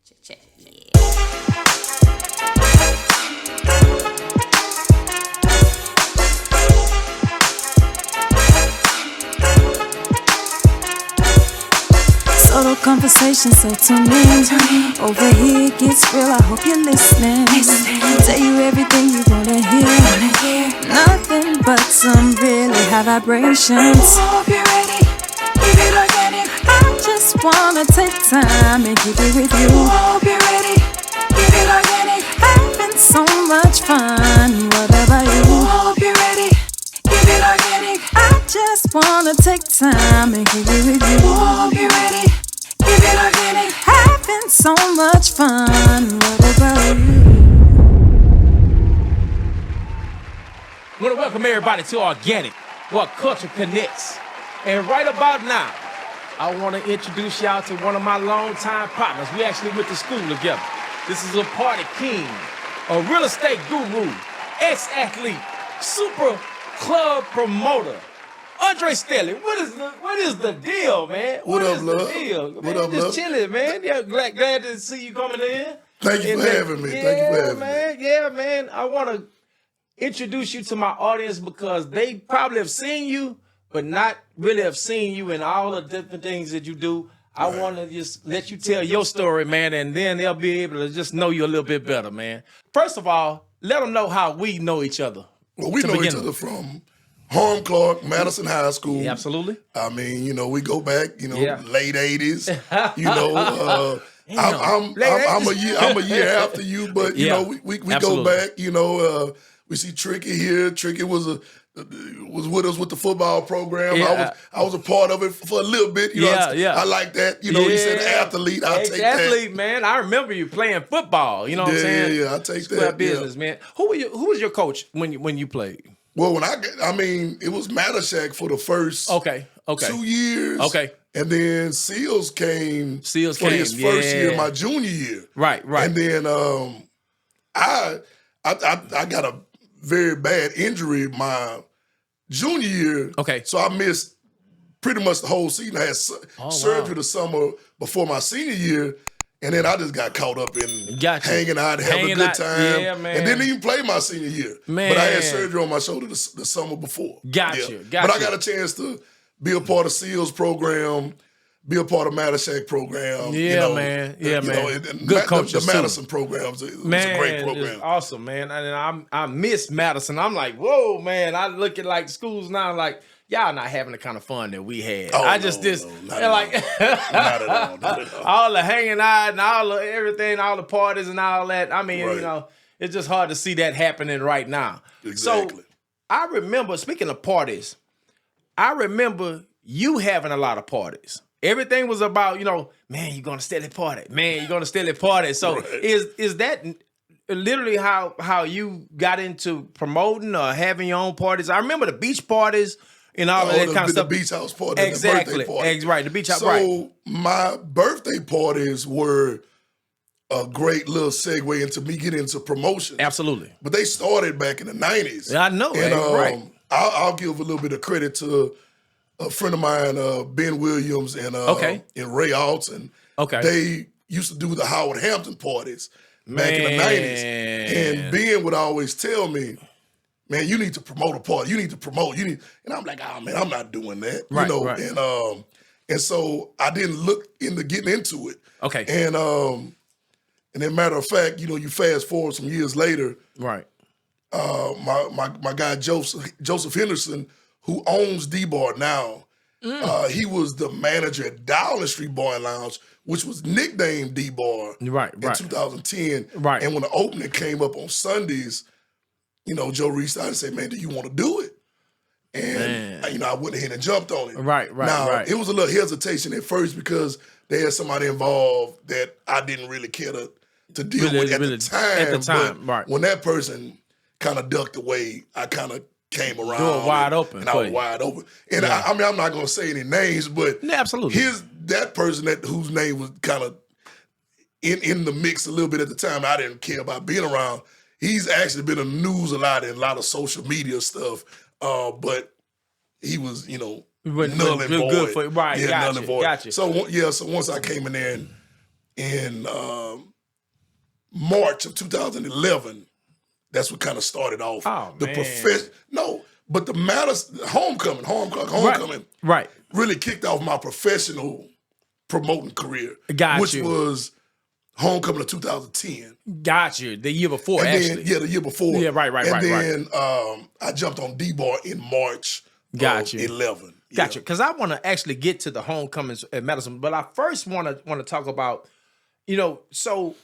Check. Yeah. Subtle conversation, so tune in. Over here it gets real, I hope you're listening. Tell you everything you wanna hear. Nothing but some really high vibrations. Hope you're ready, keep it organic. I just wanna take time and keep it with you. Hope you're ready, keep it organic. Having so much fun, what about you? Hope you're ready, keep it organic. I just wanna take time and keep it with you. Hope you're ready, keep it organic. Having so much fun, what about you? I want to welcome everybody to RganniK, where culture connects. And right about now, I want to introduce y'all to one of my longtime partners. We actually went to school together. This is a party king, a real estate guru, ex-athlete, super club promoter, Andre Stelly. What is the deal, man? What up, love? The deal, man? What up, Just love? chilling, man. Yeah, glad to see you coming in. Thank you for having me. Thank you for having me. Yeah, man. I want to introduce you to my audience because they probably have seen you, but not really have seen you in all the different things that you do. I want to just let you tell your story, man, and then they'll be able to just know you a little bit better, man. First of all, let them know how we know each other. Well, we know each other from Harm Clark, Madison High School. Yeah, absolutely. I mean, you know, we go back, you know, Yeah. late 80s. You know, I'm a year after you, but you Yeah, know, we go absolutely. back. You know, we see Tricky here. Tricky was with us with the football program. Yeah. I was a part of it for a little bit. You know, I like that. You know, you said athlete. I'll take that. Athlete, man. I remember you playing football. You know what I'm saying? Yeah, I take Square that. business, man. Who was your coach when you played? Well, it was Matashak for the first Okay. 2 years. Okay. And then Seals came for his came, first year, yeah. my junior year. Right. And then I got a very bad injury my junior year. Okay. So I missed pretty much the whole season. I had surgery the summer before my senior year. And then I just got caught up in hanging out, having a good time. Yeah, man. And didn't even play my senior year. Man. But I had surgery on my shoulder the summer before. Gotcha. But I got a chance to be a part of Seals program, be a part of Matashak program. Yeah, you know, man. Yeah, you man. know, and Good coaches the too. Madison programs was Man, a great program. it's awesome, man. And I miss Madison. I'm like, whoa, man. I look at like schools now, like, y'all not having the kind of fun that we had. Oh, I no, just not like not at all. Not at all. all the hanging out and all the everything, all the parties and all that. I mean, Right. you know, it's just hard to see that happening right now. Exactly. So I remember, speaking of parties, I remember you having a lot of parties. Everything was about, you know, man, you're gonna Stelly party. Man, you're gonna Stelly party. So Right. is that literally how you got into promoting or having your own parties? I remember the beach parties and all of that kind of stuff. The beach house party, Exactly. the birthday party. Right, the beach house, So right. my birthday parties were a great little segue into me getting into promotion. Absolutely. But they started back in the 90s. I know, And right. I'll give a little bit of credit to a friend of mine, Ben Williams and Ray Alton. Okay. They used to do the Howard Hampton parties back in the 90s. And Ben would always tell me, man, you need to promote a party. You need to promote. And I'm like, oh man, I'm not doing that. Right, you know, right. And so I didn't look into getting into it. Okay. And then matter of fact, you know, you fast forward some years later, Right. my guy Joseph Henderson, who owns D-Bar now, he was the manager at Dowling Street Bar and Lounge, which was nicknamed D-Bar Right. in 2010. Right. And when the opening came up on Sundays, you know, Joe reached out and said, man, do you want to do it? And, you know, I went ahead and jumped on it. Right. Now, it was a little hesitation at first because they had somebody involved that I didn't really care to deal with at the time. At the time, but right. when that person kind of ducked away, I kind of came around. Door wide open And I for was you. wide open. And I mean, I'm not going to say any names, but Yeah, absolutely. that person whose name was kind of in the mix a little bit at the time, I didn't care about being around. He's actually been in the news a lot and a lot of social media stuff, but he was, you know, null and void. Right, Yeah, gotcha, null and void. gotcha. So once I came in there and in March of 2011. That's what kind of started off. Oh, the man. But the homecoming Right. really kicked off my professional promoting career, Got which you. was homecoming of 2010. Got you. The year before, And actually. then, the year before. Yeah, right. And then I jumped on D-Bar in March of 11. Gotcha. Because I want to actually get to the homecomings at Madison, but I first want to talk about, so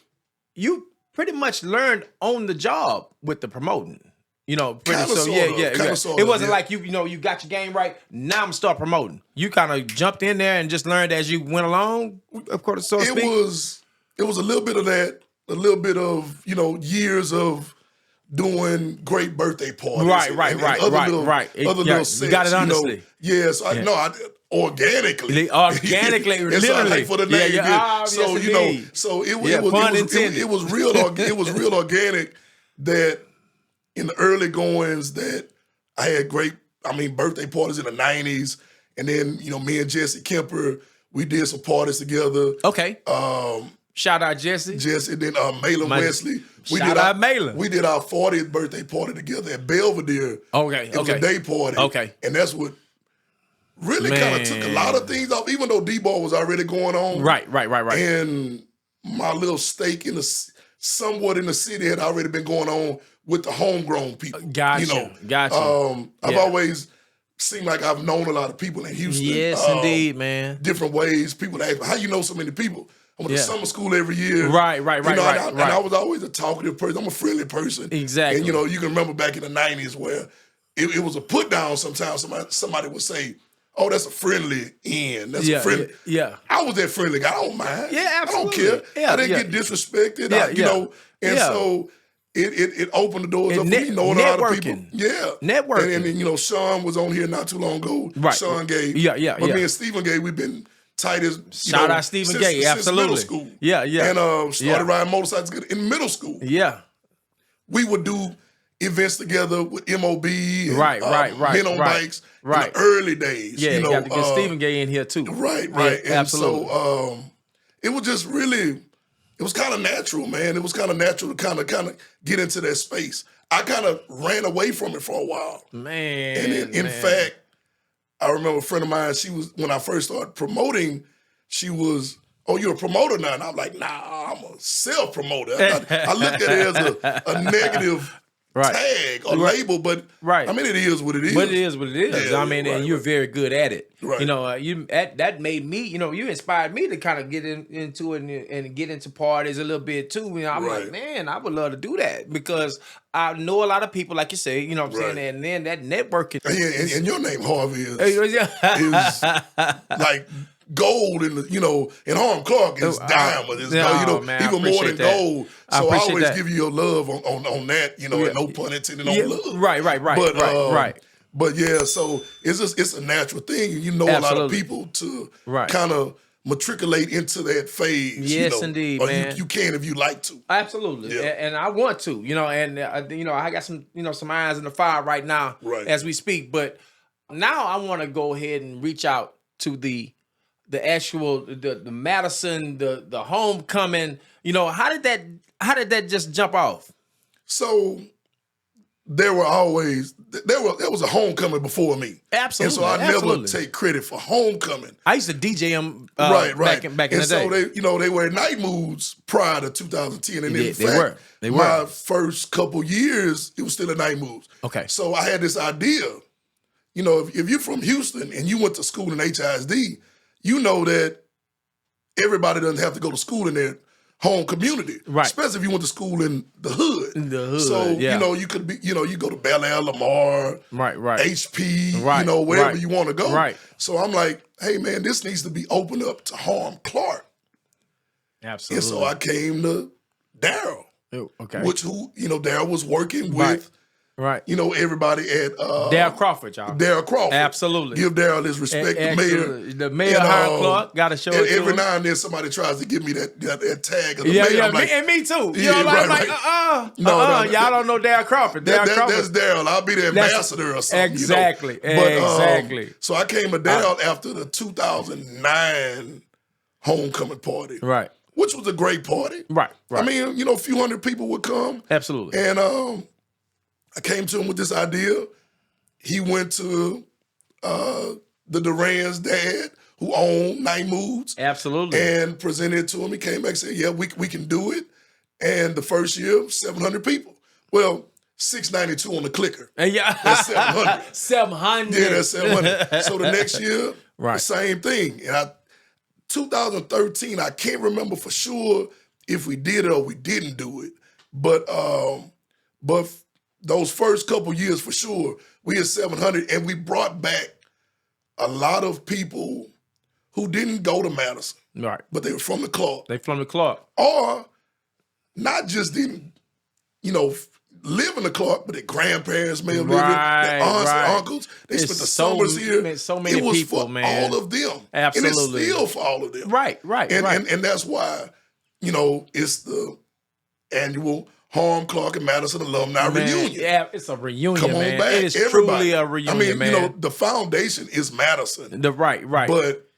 you pretty much learned on the job with the promoting. Pretty Kinda, so sorta, yeah. kinda, sorta, It wasn't yeah. like you got your game right. Now I'm gonna start promoting. You kind of jumped in there and just learned as you went along. Of course, so to speak. It was a little bit of that, a little bit of years of doing great birthday parties. Right. Other little sets, you got it honestly. Yes, I organically. Organically, It's literally. like for the name. So yes, you know, indeed. so it Pun intended. was real. It was real organic. That in the early goings, that I had great. Birthday parties in the '90s, and then me and Jesse Kemper, we did some parties together. Okay. Shout out Jesse. Jesse, then Malin Wesley. Shout out Malin. We did our 40th birthday party together at Belvedere. Okay. It was a day party. Okay. And that's what really kind of took a lot of things off, even though D-Ball was already going on. Right. And my little stake somewhat in the city had already been going on with the homegrown people. Gotcha. I've always seemed like I've known a lot of people in Houston. Yes, indeid, man. Different ways. People ask me, how you know so many people? I went to summer school every year. Right. And I was always a talkative person. I'm a friendly person. Exactly. And you can remember back in the 90s where it was a put down sometimes. Somebody would say, oh, that's a friendly end. That's a friendly. Yeah. I was that friendly guy. I don't mind. Yeah, absolutely. I don't care. Yeah, I didn't get disrespected. So it opened the doors up for me knowing a lot of people. Yeah. Networking. And then, Sean was on here not too long ago. Right. Sean Gay. But me and Stephen Gay, we've been tight as Shout out Stephen Gay, absolutely. Since middle school. Yeah. And started riding motorcycles in middle school. Yeah. We would do events together with MOB and Right. Men on Bikes in the early days. Yeah, you got to get Stephen Gay in here too. Right. Yeah, And absolutely. so it was just really, it was kind of natural, man. It was kind of natural to kind of get into that space. I kind of ran away from it for a while. Man. And in fact, I remember a friend of mine, when I first started promoting, she was, oh, you're a promoter now? And I'm like, nah, I'm a self-promoter. I looked at it as a negative tag or label, but it is what it is. But it is what it is. Yeah, and you're very good at it. Right. That made me, you inspired me to kind of get into it and get into parties a little bit too. I'm like, man, I would love to do that because I know a lot of people, like you say, you know what I'm saying? And then that networking. And your name, Harvey, is like gold in and Harm Clark is diamond. It's gold, man, even more than gold. So I always that. give you your love on that, and no pun intended on love. Right. But yeah, so it's a natural thing. A lot of people to kind of matriculate into that phase. Yes, indeed, or man. You can if you like to. Absolutely, and I want to. I got some some irons in the fire right now as we speak. But now I want to go ahead and reach out to the actual the Madison, the homecoming. How did that just jump off? So there was a homecoming before me. Absolutely. And so I never take credit for homecoming. I used to DJ them back in the day. So they were night moods prior to 2010. And in fact, they were. My first couple years, it was still a night moods. Okay. So I had this idea, if you're from Houston and you went to school in HISD, you know that everybody doesn't have to go to school in their home community. Right. Especially if you went to school in the hood. So, you could be, you go to Bel Air, Lamar, HP, wherever you want to go. Right. So I'm like, hey man, this needs to be opened up to Harm Clark. Absolutely. And so I came to Daryl. Okay. Daryl was working with everybody at Daryl Crawford, y'all. Daryl Crawford. Absolutely. Give Daryl his respect, the mayor. The mayor, Harm Clark, got to show it to every him. now and then somebody tries to give me that tag of the mayor. I'm like, me too. No, y'all don't know Daryl Crawford. That's Daryl. I'll be the ambassador or something. Exactly. But, so I came to Daryl after the 2009 homecoming party. Right. which was a great party. Right. I mean, you know, a few hundred people would come. Absolutely. And I came to him with this idea. He went to the Duran's dad, who owned Night Moods. Absolutely. And presented it to him. He came back and said, yeah, we can do it. And the first year, 700 people. Well, 692 on the clicker. Yeah. That's 700. 700. Yeah, that's 700. So the next year, right. the same thing. And 2013, I can't remember for sure if we did it or we didn't do it. But those first couple years, for sure, we had 700, and we brought back a lot of people who didn't go to Madison. Right. But they were from the Clark. They from the Clark. Or not just didn't, you know, live in the Clark, but their grandparents may have lived in, their aunts and uncles. They spent the summers here. So many it was people, for man. all of them. Absolutely. And it's still for all of them. Right. And that's why, you know, it's the annual Harm, Clark, and Madison Alumni Reunion. Yeah, it's a reunion, Come on man. back, It is everybody. truly a reunion, I mean, man. you know, the foundation is Madison. Right. But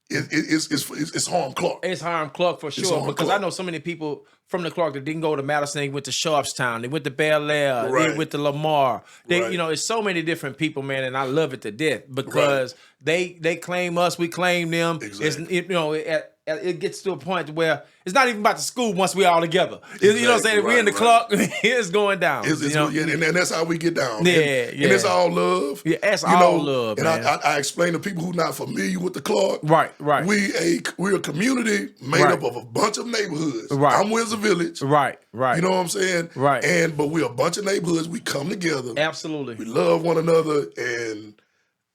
it's Harm Clark. It's Harm Clark for sure. Because I know so many people from the Clark that didn't go to Madison. They went to Sharpstown. They went to Bel Air. Right. They went to Lamar. Right. You know, it's so many different people, man, and I love it to death because they claim us, we claim them. Exactly. You know, it gets to a point where it's not even about the school once we all together. You know what I'm saying? If we in the Clark, it's going down. And that's how we get down. Yeah, and it's all love. Yeah, it's all love, and man. I explain to people who not familiar with the Clark. Right. We're a community made up of a bunch of neighborhoods. Right. I'm Windsor Village. Right. You know what I'm saying? Right. But we're a bunch of neighborhoods. We come together. Absolutely. We love one another and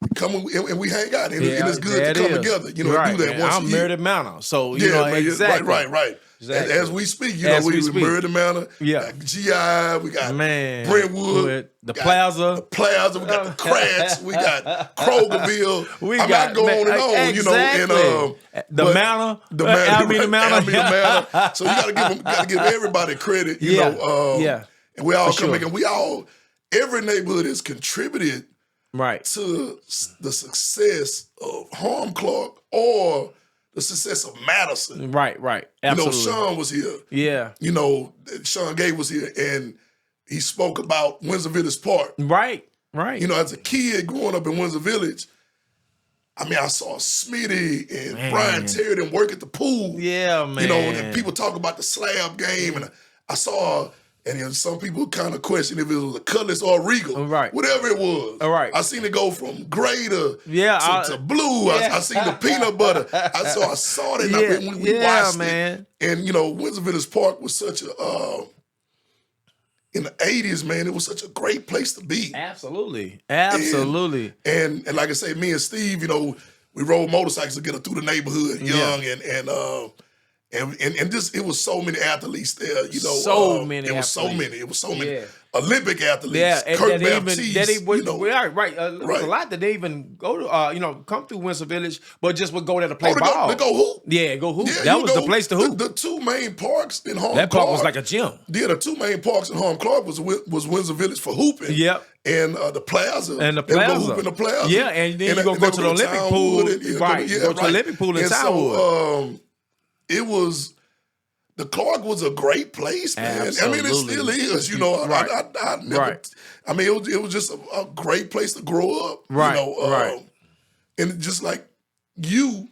we hang out. And it's good to come together. You know, do that once a year. I'm Meredith Manor. So, you know, exactly. Right. Exactly. As we speak, you know, we Meredith Manor. Yeah. GI, we got Brentwood. The Plaza. The Plaza, we got the Cracks, we got Krogerville. I got go on and on, exactly. you know. And the Manor. Alameda Manor. So you gotta give everybody credit, you know. And we all come and every neighborhood has contributed to the success of Harm Clark or the success of Madison. Right. Absolutely. You know, Sean was here. Yeah. You know, Sean Gay was here, and he spoke about Windsor Village Park. Right. You know, as a kid growing up in Windsor Village, I mean, I saw Smitty and Brian Terry them work at the pool. Yeah, man. You know, and people talk about the slab game, and I saw... And you know, some people kind of question if it was a Cutlass or a Regal. Right. Whatever it was. Right. I seen it go from gray to blue. Yeah. I seen the peanut butter. I saw that when we watched it. And, you know, Windsor Village Park was such a, in the 80s, man, it was such a great place to be. Absolutely. And like I say, me and Steve, you know, we rode motorcycles to get her through the neighborhood young and just it was so many athletes there, you know. It was so many. Yeah. Olympic athletes. Yeah, Kirk Baptiste. Right. There was a lot that they even go to, come through Windsor Village, but just would go there to play ball. To go hoop. Yeah, go hoop. Yeah, that was the place to hoop. The two main parks in Harm Clark. That park was like a gym. Yeah, the two main parks in Harm Clark was Windsor Village for hooping. Yep. And the Plaza. And the Plaza. They go hoop in the Plaza. Yeah, and then you go to the Olympic pool. Go to the Olympic pool in Townwood. It was... The Clark was a great place, man. Absolutely. I mean, it still is. You know, I never. I mean, it was just a great place to grow up. Right. You know, and just like you,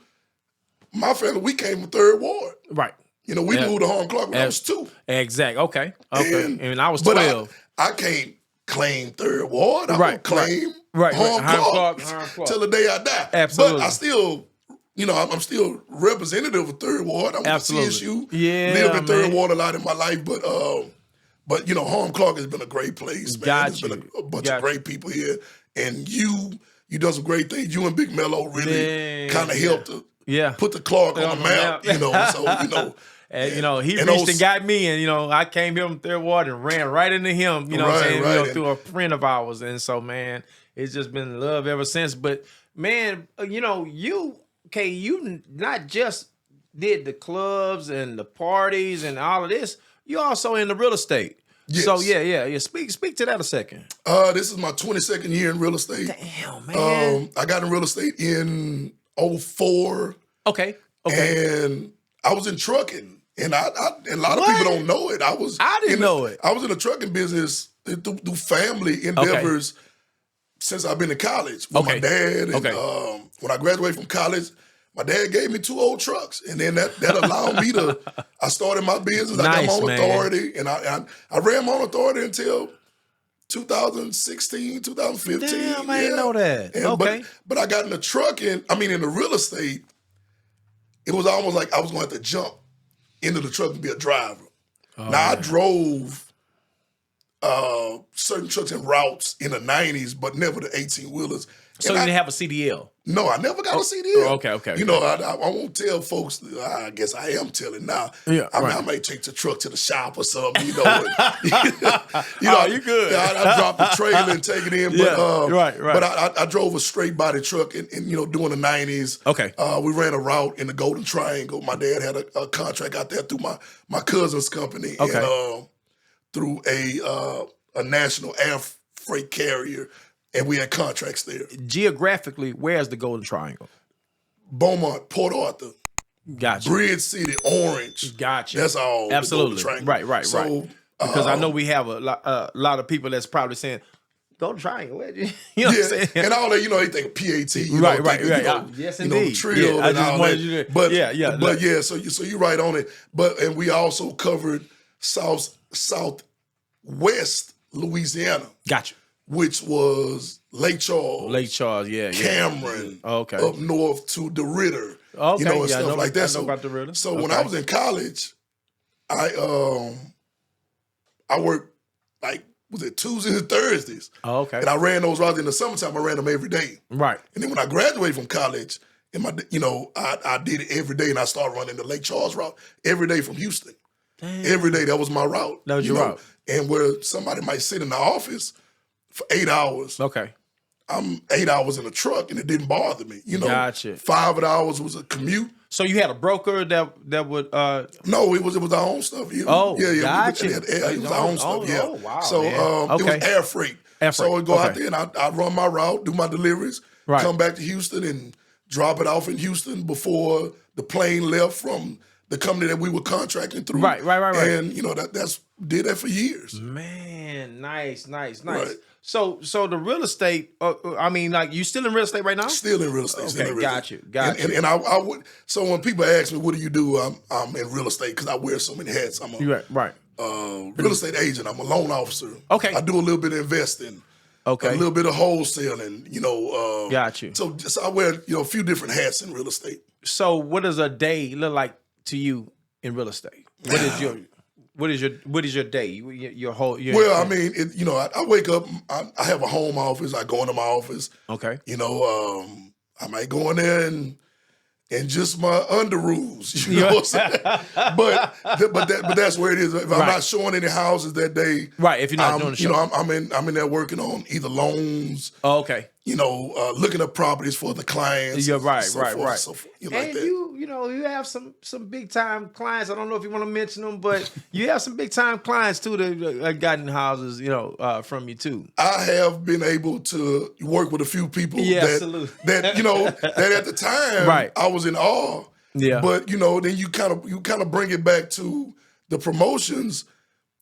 my family, we came from Third Ward. Right. You know, we moved to Harm Clark when I was 2. Exactly. Okay. And I was 12. But I can't claim Third Ward. I won't claim Harm Clark till the day I die. Absolutely. But I still. You know, I'm still representative of Third Ward. I'm with CSU. Yeah, lived in Third Ward a lot in my life, but you know, Harm Clark has been a great place, man. There's been a bunch of great people here, and you done some great things. You and Big Mello really kind of helped to put the Clark on the map. You know, so you know. And, you know, he reached and got me, and, you know, I came here from Third Ward and ran right into him, you know what I'm saying, you know, through a friend of ours. And so, man, it's just been love ever since. But, man, you know, you not just did the clubs and the parties and all of this, you also in the real estate. Yes. So, yeah. Speak to that a second. This is my 22nd year in real estate. Damn, man. I got in real estate in 2004. Okay. And I was in trucking, and and a lot of people don't know it. I didn't know it. I was in the trucking business through family endeavors since I've been in college with my dad. And when I graduated from college, my dad gave me 2 old trucks, and then that allowed me to. I started my business. I got my own authority, and I ran my own authority until 2016, 2015. Damn, I didn't know that. And, but I got into trucking. I mean, in the real estate, it was almost like I was going to have to jump into the truck and be a driver. I drove certain trucks and routes in the 90s, but never the 18-wheelers. So you didn't have a CDL? No, I never got a CDL. Okay. You know, I won't tell folks. I guess I am telling now. Yeah, I might take the truck to the shop or something. You know, you good? I dropped the trailer and take it in. But, right. But I drove a straight body truck, and during the 90s. Okay. We ran a route in the Golden Triangle. My dad had a contract out there through my cousin's company, and through a national air freight carrier. And we had contracts there. Geographically, where's the Golden Triangle? Beaumont, Port Arthur. Gotcha. Bridge City, Orange. Gotcha. That's all. Absolutely. Right. So, because I know we have a lot of people that's probably saying, Golden Triangle, what I'm saying? And all that, they think PAT. Right. Yes, indeed. Trill and all that. But so you're right on it. And we also covered southwest Louisiana. Gotcha. Which was Lake Charles. Cameron. Up north to the Ritter. And stuff like that. I know about the Ritter. So when I was in college, I worked was it Tuesdays and Thursdays? And I ran those routes in the summertime. I ran them every day. Right. And then when I graduated from college, I did it every day, and I started running the Lake Charles route every day from Houston. Damn. Every day, that was my route. That was your route. And where somebody might sit in the office for 8 hours. Okay. I'm 8 hours in a truck, and it didn't bother me. Gotcha. 5 of the hours was a commute. So you had a broker that would No, it was our own stuff. Gotcha. It was our own stuff. Yeah. Oh, wow. So it was air freight. So I'd go out there and I'd run my route, do my deliveries, come back to Houston and drop it off in Houston before the plane left from the company that we were contracting through. Right. And that's did that for years. Man, nice. Right. So the real estate, you still in real estate right now? Still in real estate. Okay, got you. And I would. So when people ask me, "What do you do?" I'm in real estate because I wear so many hats. I'm a real estate agent. I'm a loan officer. Okay. I do a little bit of investing. Okay. A little bit of wholesaling. Got you. So I wear a few different hats in real estate. So what does a day look like to you in real estate? What is your day? Your whole. I wake up. I have a home office. I go into my office. Okay. I might go in there and just my underoos. You know what I'm saying? But that's where it is. If I'm not showing any houses that day, right? If you're not doing the show, I'm in there working on either loans. Oh, okay. Looking at properties for the clients. Yeah, right. So And like that. You have some big time clients. I don't know if you want to mention them, but you have some big time clients too that gotten houses, from you too. I have been able to work with a few people absolutely. that at the time I was in awe. Yeah. But then you kind of bring it back to the promotions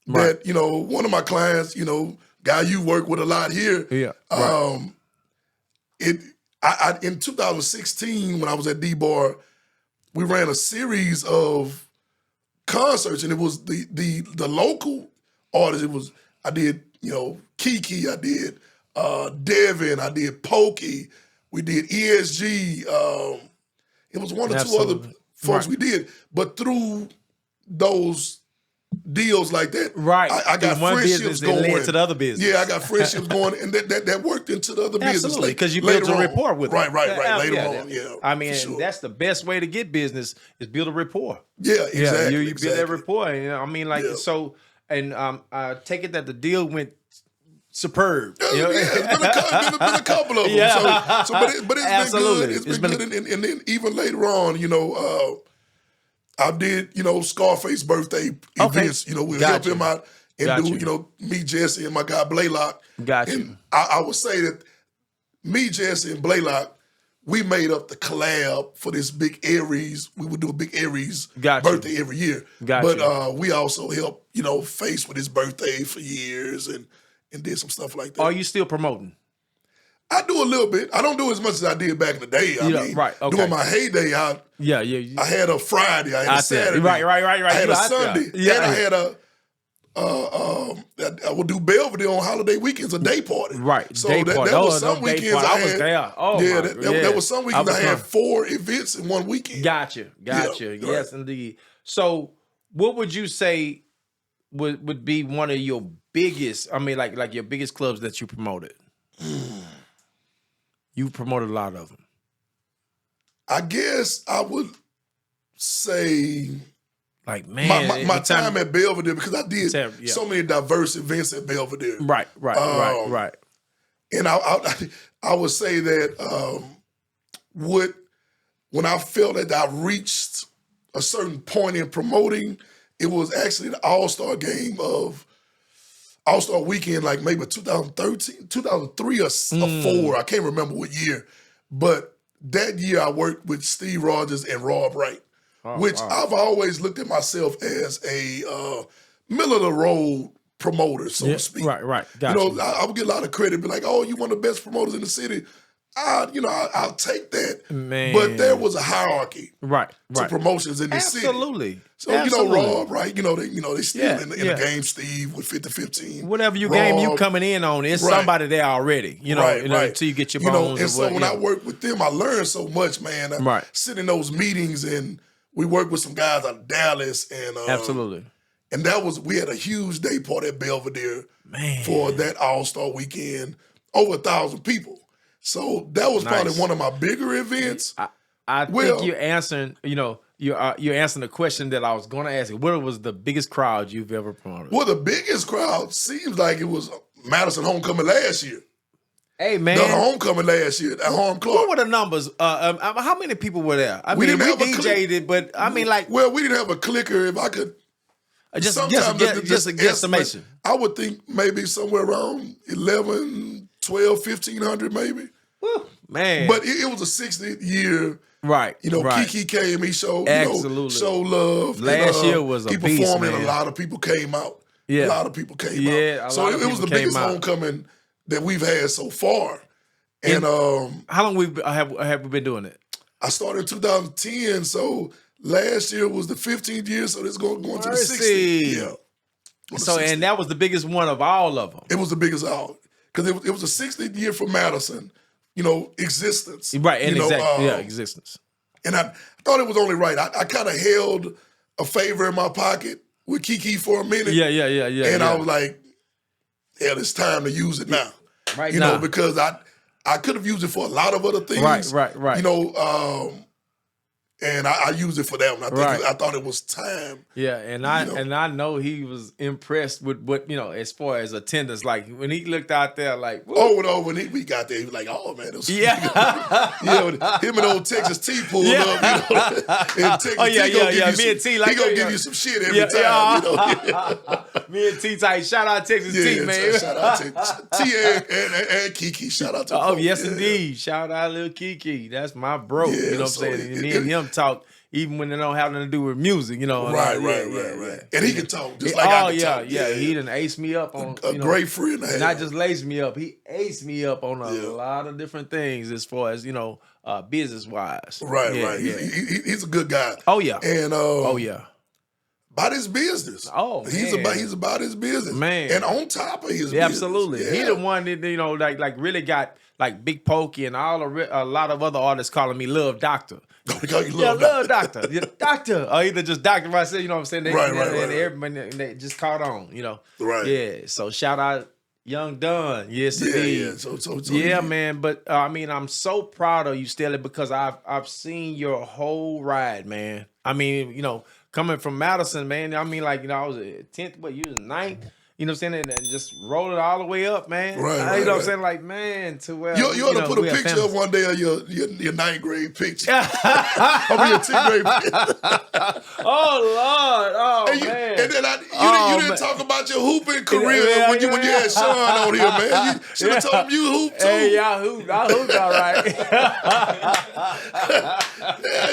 that one of my clients, guy you work with a lot here. Yeah. In 2016 when I was at D-Bar, we ran a series of concerts, and it was the local artists. I did Kiki, I did Devin, I did Pokey, we did ESG. It was one or two other folks we did, but through those deals like that, I got friendships going. Led to the other business. Yeah, I got friendships going, and that worked into the other business. Absolutely, because you built a rapport with them. Right. Later on, yeah. I mean, that's the best way to get business is build a rapport. Yeah, exactly. You build that rapport. So, and I take it that the deal went superb. It's been a couple of them. Yeah. But it's Absolutely. been good. It's been good, and then even later on, I did, Scarface birthday events. We'll help him out and do, me, Jesse, and my guy Blaylock. Got you. And I would say that me, Jesse, and Blaylock, we made up the collab for this big Aries. We would do a big Aries Gotcha. birthday every year. Gotcha. But we also helped, Face with his birthday for years and did some stuff like that. Are you still promoting? I do a little bit. I don't do as much as I did back in the day. Right, okay. During my heyday, I had a Friday, I had a Saturday. Right. I had a Sunday. Yeah. And I had I would do Belvedere on holiday weekends, a day party. Right. So day that party. was some weekends I was had. there. Oh, yeah, my, there was some weekends I had 4 events in one weekend. Gotcha. Yes, right. indeed. So what would you say would be one of your biggest, like your biggest clubs that you promoted? You promoted a lot of them. I guess I would say, like, man, my time at Belvedere, because I did so many diverse events at Belvedere. Right. And I would say that when I felt that I reached a certain point in promoting, it was actually the All-Star game of All-Star Weekend, like maybe 2013, 2003 or 4. I can't remember what year. But that year I worked with Steve Rogers and Rob Wright, which I've always looked at myself as a middle-of-the-road promoter, so to speak. Right. Gotcha. I would get a lot of credit, be like, oh, you one of the best promoters in the city. I'll take that. Man. But there was a hierarchy right. to promotions in the city. Absolutely. So, Rob, right? They still in the game, Steve, with 50-15. Whatever game you coming in on, it's somebody there already, until you get your bones. And so when I worked with them, I learned so much, man. I sit in those meetings and we worked with some guys out of Dallas. And absolutely. And we had a huge day party at Belvedere for that All-Star weekend, over 1,000 people. So that was probably one of my bigger events. I think you're answering, you're answering the question that I was going to ask you. What was the biggest crowd you've ever promoted? Well, the biggest crowd seems like it was Madison Homecoming last year. Hey, man. The homecoming last year at Harm Clark. What were the numbers? How many people were there? We DJ'd it, but Well, we didn't have a clicker. If I could... Just a guesstimation. I would think maybe somewhere around 1,100, 1,200, 1,500 maybe. Woo, man. But it was a 60th year. Right. Kiki came, he showed, show love. Last year was a he beast, performed man. And a lot of people came out. Yeah. A lot of people came out. So it was the biggest homecoming that we've had so far. And how long have we been doing it? I started in 2010, so last year was the 15th year, so this is going to the 60th. Yeah. So, and that was the biggest one of all of them. It was the biggest of all. Because it was the 60th year for Madison, existence. Right, and existence. And I thought it was only right. I kind of held a favor in my pocket with Kiki for a minute. Yeah. And I was like, hell, it's time to use it now. Right now. Because I could have used it for a lot of other things. Right. And I used it for that one. I thought it was time. Yeah, and I know he was impressed with what, as far as attendance. Like when he looked out there, like, woo. When we got there, he was like, oh man, it was him and old Texas T pulled up, and Texas me and T, like, he gonna give you some shit every time, Me and T tight. Shout out Texas T, man. Shout out to T and Kiki. Shout out to yes, indeed. Shout out little Kiki. That's my bro. Yeah, you know what I'm saying? Me and him talk even when it don't have nothing to do with music, Right. And he can talk just like I can talk. Yeah. He done aced me up on a great friend. Not just laced me up. He aced me up on a lot of different things as far as business wise. Right. He's a good guy. Oh yeah. And about his business. Oh, he's about his business, man. And on top of his business, absolutely. He the one that like really got like Big Pokey and a lot of other artists calling me Love Doctor. Love Doctor. Doctor. Or either just Doctor myself, you know what I'm saying? And everybody they just caught on, Right. Yeah. So shout out Young Dunn. Yes, indeed. Yeah. So man. But I'm so proud of you, Stelly, because I've seen your whole ride, man. I mean, coming from Madison, man. I mean, like, I was 10th, but you was 9th. You know what I'm saying? And just roll it all the way up, man. Right, you know what I'm right. saying? Like, man, to where You ought to put a we have picture families. of one day of your ninth grade picture. I mean, your 10th grade picture. Oh Lord! Oh And man! and then you didn't talk about your hooping career Yeah, when you had Sean on here, man. You should have told him you hoop too. Hey, y'all hooped. I hooped all right. Yeah,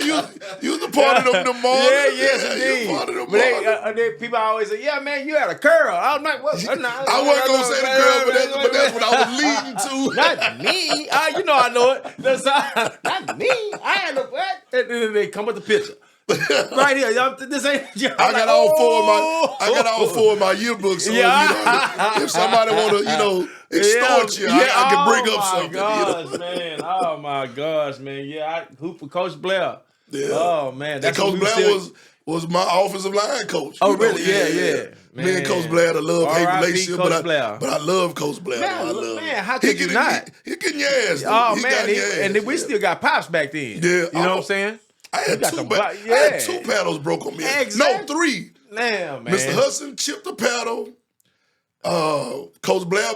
you was a part of them morning. Yeah, yes, You indeed. was part of them But they, people always say, "Yeah, man, you had a curl." I was like, "What?" I wasn't gonna say the girl, but that's what I was leading to. Not me. I know it. That's not me. I had a what? And then they come with the picture. Right here, y'all. This ain't. I got all four of my yearbooks. So if somebody want to, extort you, I can bring up something. Gosh, man. Oh my gosh, man. Yeah, I hoop for Coach Blair. Yeah. Oh man, And Coach Blair was my offensive line coach. Oh really? Yeah. Man. Me and Coach Blair had a love-hate relationship, but I love Coach Blair. Man, how could you not? He getting your ass. Oh man, and then we still got pops back then. Yeah, you know what I'm saying? I had two paddles broke on me. Exactly. No, 3. Damn, man. Mr. Hudson chipped a paddle. Coach Blair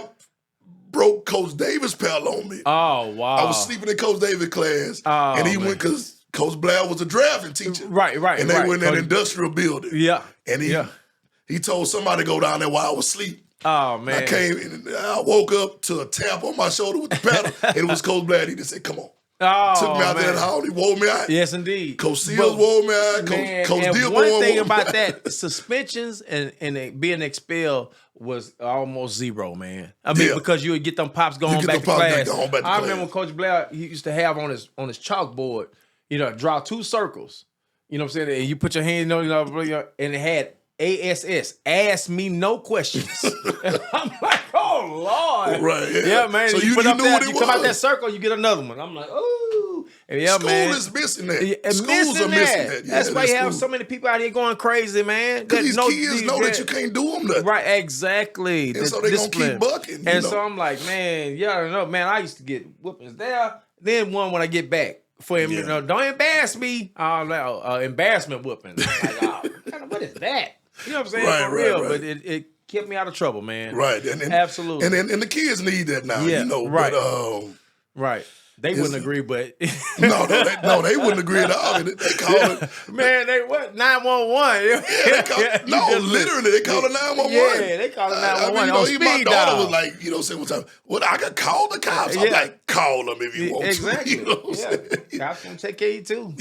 broke Coach Davis' paddle on me. Oh wow! I was sleeping in Coach Davis' class, and he went because Coach Blair was a drafting teacher. Right. And they were in an industrial building. Yeah. And he told somebody to go down there while I was asleep. Oh man! I woke up to a tap on my shoulder with the paddle, and it was Coach Blair. He just said, "Come on." Oh, took me out there in the hall. He wore me out. Yes, indeed. Coach Seals wore me out. Coach Dilber one wore thing me about out. that, suspensions and being expelled was almost zero, man. I mean, because you would get them pops going back to class. I remember when Coach Blair, he used to have on his chalkboard, draw 2 circles. You know what I'm saying? And you put your hand on, and it had ASS, ask me no questions. I'm like, oh Lord, right? Yeah, man. So you put up there, you come out that circle, you get another one. I'm like, oh, yeah, School man. is missing that. Schools are missing that. Yeah, that's why you have so many people out here going crazy, man. Because these kids know that you can't do them nothing. Right, exactly. And so they gonna keep bucking. And so I'm like, man, y'all don't know, man. I used to get whoopings there. Then one when I get back for him, don't embarrass me. Embarrassment whooping. Like, what is that? You know what I'm saying? Right, For real, right. But it kept me out of trouble, man. Right, Absolutely. And the kids need that now. Yeah, right. But, right. They wouldn't agree, but no, they wouldn't agree at all. They call it, man. They what 911? Yeah, literally, they call it 911. Yeah, they call it 911. Even my daughter was like, say one time, "Well, I could call the cops." I'm like, "Call them if you want exactly. to." You know what I'm saying? Cops gonna take care of you too.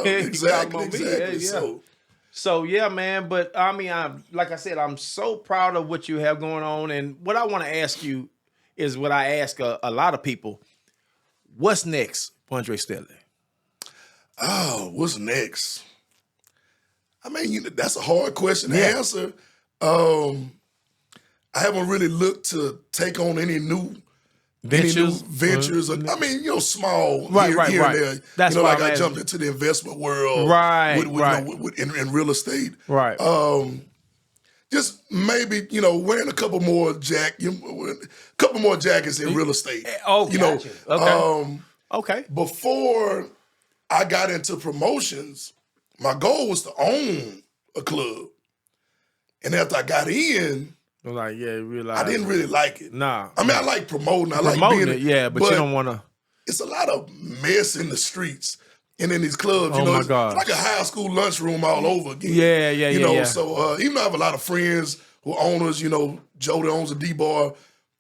Exactly. So yeah, man. But I mean, like I said, I'm so proud of what you have going on, and what I want to ask you is what I ask a lot of people. What's next for Andre Stelly? Oh, what's next? I mean, that's a hard question to answer. I haven't really looked to take on any new ventures. I mean, small here and there. That's why I jumped into the investment world, in real estate, right. Just maybe wearing a couple more jackets in real estate. Oh, gotcha. Okay. Okay. Before I got into promotions, my goal was to own a club, and after I got in, I didn't really like it. Nah. I mean, I like promoting. I like being it, but you don't want to. It's a lot of mess in the streets. And in these clubs, my God, it's like a high school lunchroom all over again. Yeah. So even though I have a lot of friends who are owners, Joe that owns a D-Bar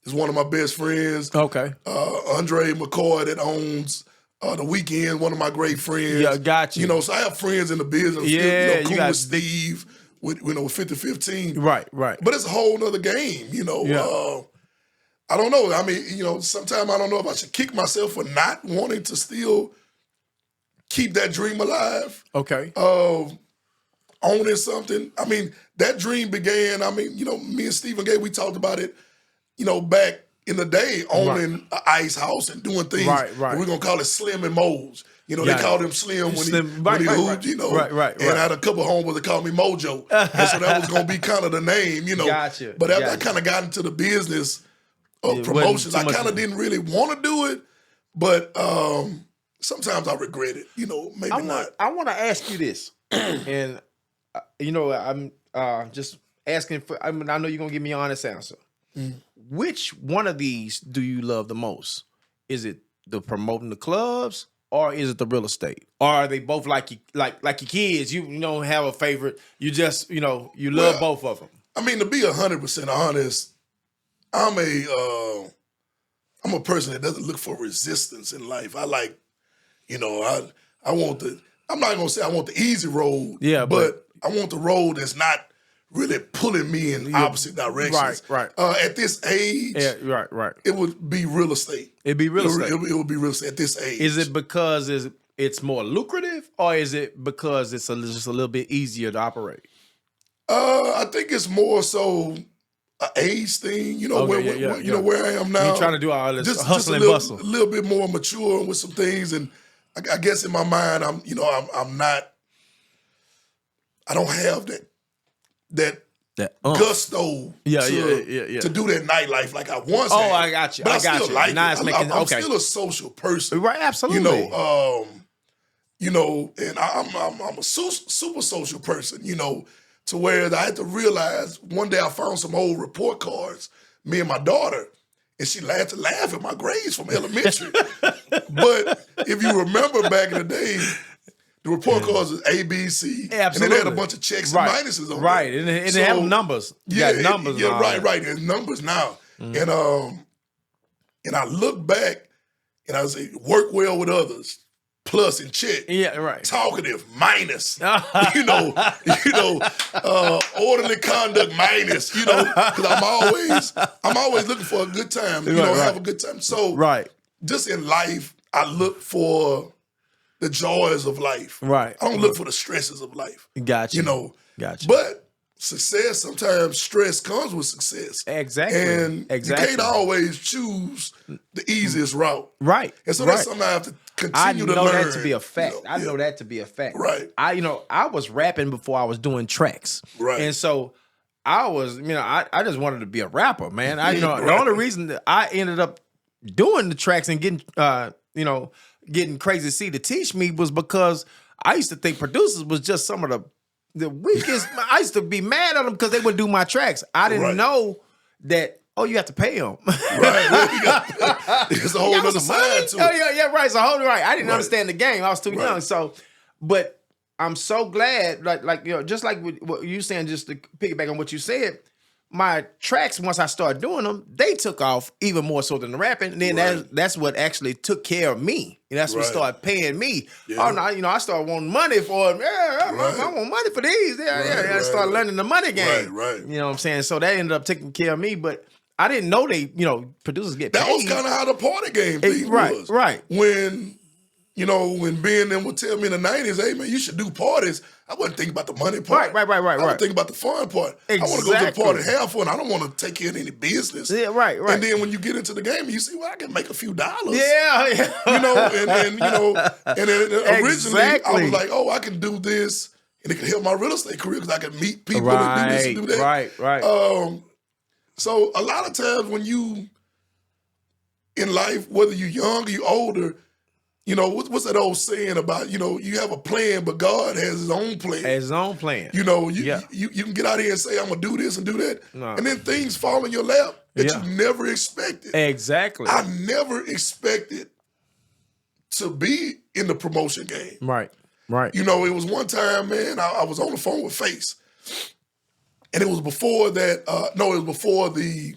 is one of my best friends. Okay. Andre McCoy that owns The Weekend, one of my great friends. Yeah, got you. So I have friends in the business. Yeah, cool with Steve, with 50-15. Right. But it's a whole nother game, Yeah. I don't know. I mean, sometimes I don't know if I should kick myself for not wanting to still keep that dream alive. Okay. Of owning something. I mean, that dream began, me and Stephen Gay, we talked about it, back in the day, owning an ice house and doing things. Right. We're going to call it Slim and Moles. They called him Slim when he hooped, Right. And I had a couple homeboys that called me Mojo. And so that was going to be kind of the name, Gotcha. But after I kind of got into the business of promotions, I kind of didn't really want to do it, but sometimes I regret it, maybe not. I want to ask you this, and I'm just asking for, I mean, I know you're gonna give me an honest answer. Which one of these do you love the most? Is it the promoting the clubs, or is it the real estate? Or are they both like your kids? You don't have a favorite. You just you love both of them. I mean, to be 100% honest, I'm a person that doesn't look for resistance in life. I like, I want the. I'm not gonna say I want the easy road. Yeah, but I want the road that's not really pulling me in opposite directions. Right. At this age, right. it would be real estate. It'd be real estate. It would be real estate at this age. Is it because it's more lucrative, or is it because it's just a little bit easier to operate? I think it's more so an age thing. Where I am now. You're trying to do all this just hustle and bustle. A little bit more mature with some things, and I guess in my mind, I'm not. I don't have that gusto to do that nightlife like I once had. I got you. But I got still you. like now it. it's making, I'm still a social person. Right, absolutely. And I'm a super social person, to where I had to realize one day I found some old report cards, me and my daughter, and she had to laugh at my grades from elementary. But if you remember back in the day, the report cards was A, B, C, and then they had a bunch of checks and minuses on right. there. And they have numbers. Numbers. Right. There's numbers now. And I look back and I say, work well with others, plus and check. Yeah, right. Talkative, minus. Orderly conduct, minus. Because I'm always looking for a good time. Have a good time. So just in life, I look for the joys of life. Right. I don't look for the stresses of life. Gotcha. Gotcha. But success, sometimes stress comes with success. Exactly. And you can't always choose the easiest route. Right. And so that's something I have to continue to learn. I know that to be a fact. I know that to be a fact. Right. I was rapping before I was doing tracks. Right. And so I was, I just wanted to be a rapper, man. The only reason that I ended up doing the tracks and getting, getting Crazy C to teach me was because I used to think producers was just some of the weakest. I used to be mad at them because they would do my tracks. I didn't know that. Oh, you have to pay them. Right. It's a whole other side to it. Oh, yeah, right. So I didn't understand the game. I was too young. So, but I'm so glad, just like what you saying, just to piggyback on what you said. My tracks, once I started doing them, they took off even more so than the rapping. And then that's what actually took care of me. And that's what started paying me. Yeah. I started wanting money for it. I want money for these. I started learning the money game. Right. You know what I'm saying? So that ended up taking care of me. But I didn't know producers get paid. That was kind of how the party game thing was. Right. When Ben them would tell me in the 90s, hey man, you should do parties. I wasn't thinking about the money part. Right. I was thinking about the fun part. Exactly. I want to go to the party and have fun. I don't want to take care of any business. Yeah, right. And then when you get into the game, you see, I can make a few dollars. Yeah. And then originally I was like, I can do this and it can help my real estate career because I can meet people and do this and do that. Right. So a lot of times when you in life, whether you're young or you're older, what's that old saying about, you have a plan, but God has his own plan. You can get out here and say, I'm going to do this and do that. No. And then things fall in your lap that you never expected. Exactly. I never expected to be in the promotion game. Right. It was one time, man, I was on the phone with Face. And it was before that, it was before the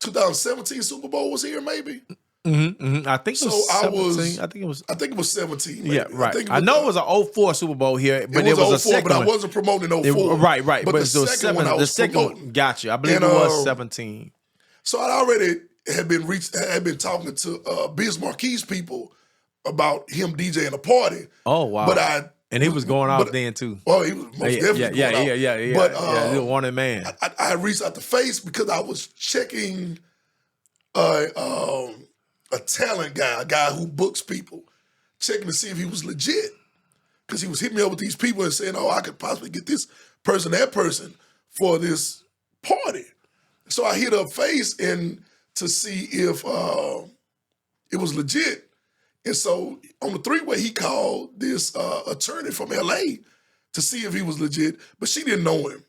2017 Super Bowl was here, maybe. I think it was 17. I think it was 17. Maybe. Yeah, right. I know it was an 04 Super Bowl here, but it was a second but one. I wasn't promoting 04. Right. But the second one I was promoting. Gotcha. I believe it was 17. So I already had been talking to Biz Marquis people about him DJing a party. Oh wow! And he was going out then too. Well, he was most definitely going out. Yeah. But he was a wanted man. I reached out to Face because I was checking a talent guy, a guy who books people, checking to see if he was legit. Because he was hitting me up with these people and saying, I could possibly get this person, that person for this party. So I hit up Face to see if it was legit. And so on the three-way, he called this attorney from LA to see if he was legit, but she didn't know him.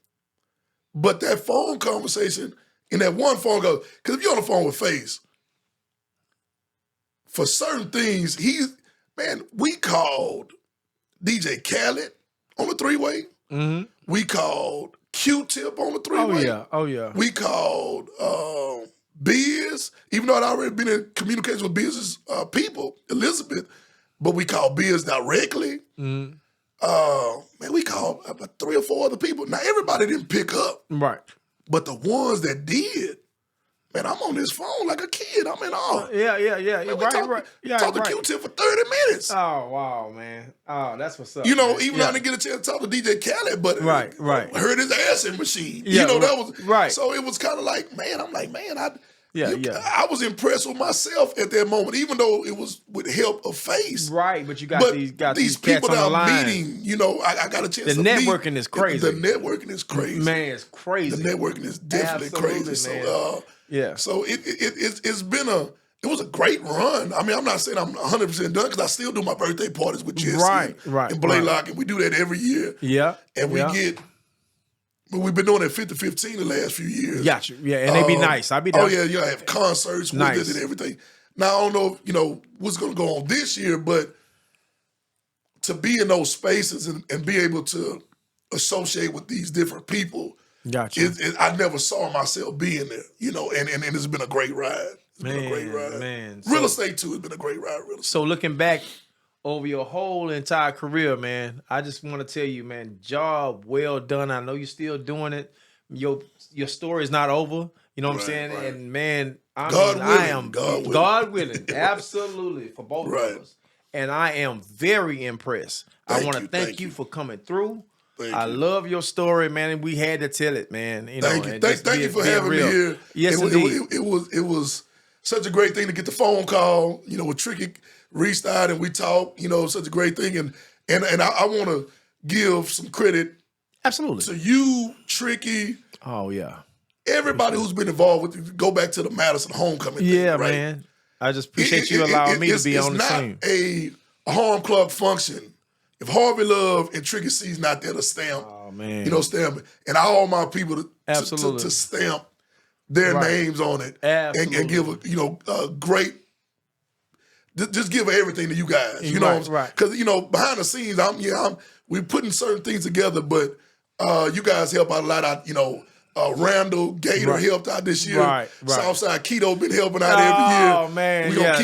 But that phone conversation, in that one phone call, because if you're on the phone with Face, for certain things, we called DJ Khaled on the three-way. Mm-hmm. We called Q-Tip on the three-way. Oh, yeah. We called Biz, even though I'd already been in communication with Biz's people, Elizabeth, but we called Biz directly. Mm-hmm. We called about 3 or 4 other people. Now, everybody didn't pick up. Right. But the ones that did, man, I'm on this phone like a kid. I'm in awe. Yeah. Man, Right. Yeah, talked to Q-Tip for 30 minutes. Oh, wow, man. Oh, that's what's up. Even man. though I didn't get a chance to talk to DJ Khaled, but Right. I heard his answering machine. Yeah, that was right. So it was kind of like, man, Yeah. I was impressed with myself at that moment, even though it was with help of Face. Right, but you got these people cats on the that I'm line. meeting, I got a chance The to networking meet. is crazy. The networking is crazy. Man, it's crazy. The networking is definitely Absolutely, crazy. man. So, yeah. So it was a great run. I mean, I'm not saying I'm 100% done because I still do my birthday parties with Jesse and Blaylock, and we do that every year. Yeah. And we've been doing it 50-15 the last few years. Got you. Yeah, and they be nice. I be there. Oh, yeah, I have concerts with it and everything. Now, I don't know, what's going to go on this year, but to be in those spaces and be able to associate with these different people, gotcha. I never saw myself being there, and it's been a great ride. It's been a great ride. Man. Real estate, too, has been a great ride. Real estate. So looking back over your whole entire career, man, I just want to tell you, man, job well done. I know you're still doing it. Your story is not over. You know what I'm saying? Right. And man, God willing. Absolutely, for both of us. And I am very impressed. I want to thank you for coming through. I love your story, man, and we had to tell it, man. Thank you. Thank you for having me here. Yes, indeed. It was such a great thing to get the phone call, with Tricky reached out and we talked, such a great thing. And I want to give some credit absolutely to you, Tricky. Oh, yeah. Everybody who's been involved with it. Go back to the Madison homecoming thing, right? Man. I just appreciate you allowing me to be on the scene. It's not a Harlem Club function if Harvey Love and Tricky C's not there to stamp, stamp it. And all my people to stamp their names on it and give a great, just give everything to you guys. You know, because behind the scenes, we're putting certain things together, but you guys help out a lot. Randall Gator helped out this year. Right. Southside Keto been helping out every year. Oh man, we gonna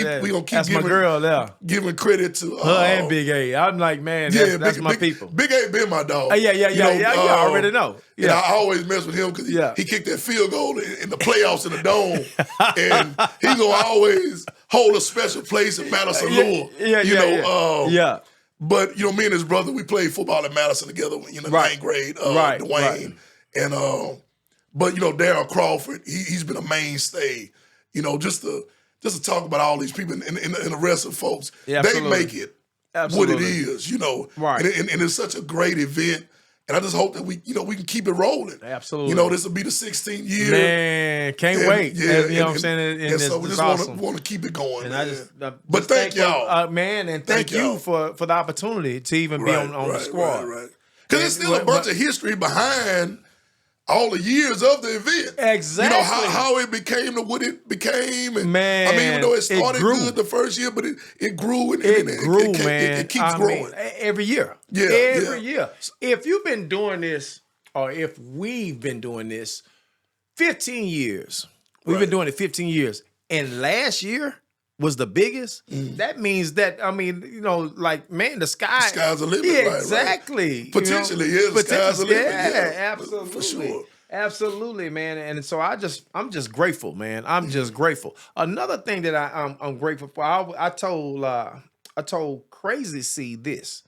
keep that's giving, my girl there. Giving credit to her and Big A. I'm like, man, that's my people. Big A been my dog. Yeah. I already know. Yeah, and I always mess with him because he kicked that field goal in the playoffs in the Dome, and he gonna always hold a special place in Madison Lure. Yeah. But me and his brother, we played football at Madison together. Ninth grade. Dwayne and. But Darryl Crawford, he's been a mainstay. Just to talk about all these people and the rest of folks, they make it what it is. Right. And it's such a great event. And I just hope that we can keep it rolling. Absolutely. This will be the 16th year. Man, can't wait. Yeah, you know what I'm saying? And so we just awesome. want to keep it going. And but thank y'all, man, and thank you for the opportunity to even be on the squad. Right. Because there's still a bunch of history behind all the years of the event. Exactly. How it became to what it became. And man, even though it started good the first year, but it grew and it grew, man. It keeps growing. Every year. Yeah. Every year. If you've been doing this, or if we've been doing this 15 years, we've been doing it 15 years, and last year was the biggest, that means that, man, the sky's the limit. Yeah, exactly. Right. Potentially, the sky's the limit. Yeah, absolutely. For sure. Absolutely, man. And so I'm just grateful, man. I'm just grateful. Another thing that I'm grateful for, I told Crazy C this.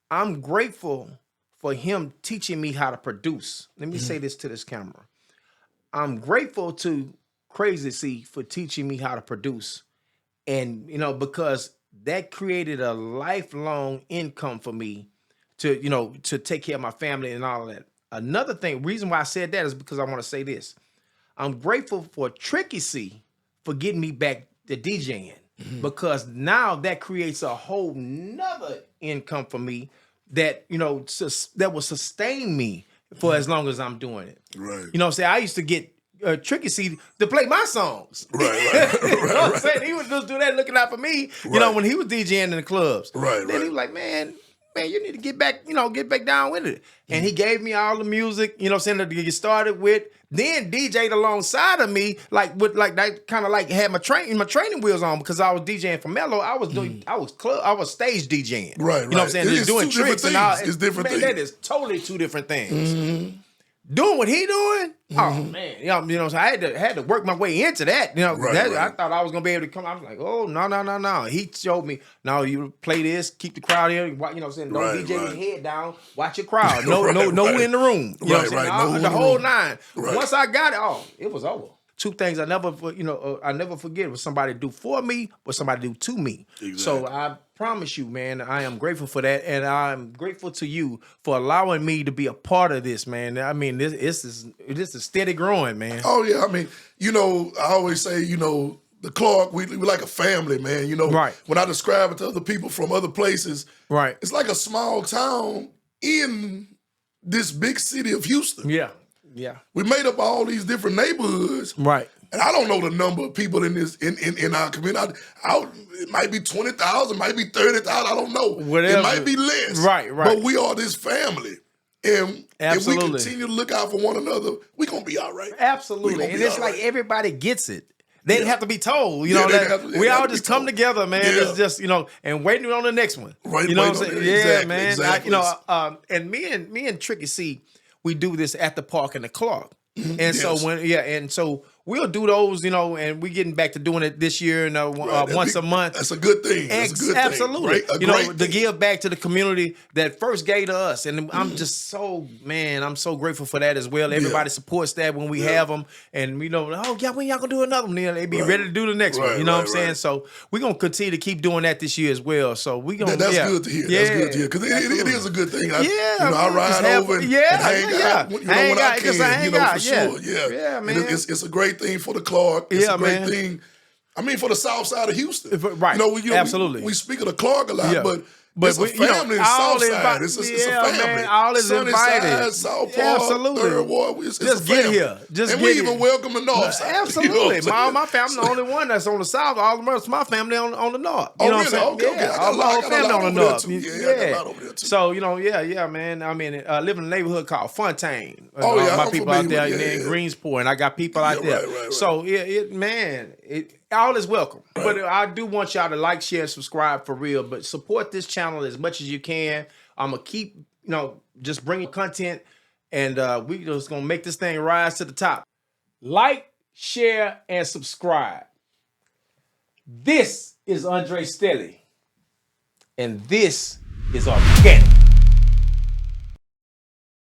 I'm grateful for him teaching me how to produce. Let me say this to this camera. I'm grateful to Crazy C for teaching me how to produce. And, because that created a lifelong income for me to take care of my family and all of that. Another thing, reason why I said that is because I want to say this. I'm grateful for Tricky C for getting me back to DJing because now that creates a whole nother income for me that, that will sustain me for as long as I'm doing it. Right. You know what I'm saying? I used to get Tricky C to play my songs. Right. You know what I'm saying? He would just do that looking out for me, you know, when he was DJing in the clubs. Right, Then he was like, man, you need to get back down with it. And he gave me all the music, you know what I'm saying, to get started with. Then DJ'd alongside of me, like with like that kind of like had my training wheels on because I was DJing for Mello. I was doing I was stage DJing. Right. You know what I'm saying? It's just doing two tricks different and all. things. It's different man, things. that is totally two different things. Doing what he doing, oh man, you know, so I had to work my way into that. You know, I thought I was gonna be able to come. I was like, oh no. He showed me, no, you play this, keep the crowd here. You know what I'm saying? Don't DJ your head down, watch your crowd. No in the room. You know what I'm saying? The whole nine. Once I got it, it was over. Two things I never forget was somebody do for me or somebody do to me. Exactly. So I promise you, man, I am grateful for that, and I'm grateful to you for allowing me to be a part of this, man. I mean, this is steady growing, man. Oh yeah, I mean, you know, I always say, you know, the Clark, we like a family, man. You know, when I describe it to other people from other places, it's like a small town in this big city of Houston. Yeah. We made up all these different neighborhoods. Right. And I don't know the number of people in this in our community. It might be 20,000, might be 30,000. I don't know. Whatever. It might be less. Right. But we are this family. And if we Absolutely. continue to look out for one another, we're going to be all right. Absolutely. And it's like everybody gets it. They didn't have to be told, you know. We all just come together, man. It's just, you know, and waiting on the next one. Right. You know what I'm saying? Yeah, man. Exactly. And me and Tricky C, we do this at the park in the Clark. And so so we'll do those, you know, and we're getting back to doing it this year, you know, once a month. That's a good thing. That's a good absolutely. thing. You know, to give back to the community that first gave to us. And I'm just I'm so grateful for that as well. Everybody supports that when we have them. And we know, when y'all gonna do another one? Then they be ready to do the next one. You know what I'm saying? So we're gonna continue to keep doing that this year as well. So we gonna That's good to hear. That's good to hear. Because it is a good thing. You know, I ride over and hang out, you know, when I can, you know, for sure. Yeah, man. It's a great thing for the Clark. It's a great thing. I mean, for the south side of Houston. Right. You know, absolutely. We speak of the Clark a lot, but it's a family in the south side. It's a family. Man, all is invited. South Park, absolutely. Third Ward. Just get here. And we even welcome the north side. Absolutely. You know my family the only one that's on the south. All the rest of my family on the north. You know what I'm saying? Okay. All my whole family on the north. Yeah, I got a lot over there too. So, you know, man. I mean, I live in a neighborhood called Fontaine. My people out there in Greensport, and I got people out there. Right. So, all is welcome. But I do want y'all to like, share, and subscribe for real. But support this channel as much as you can. I'm going to keep, you know, just bringing content. And we just going to make this thing rise to the top. Like, share, and subscribe. This is Andre Stelly. And this is RganniK.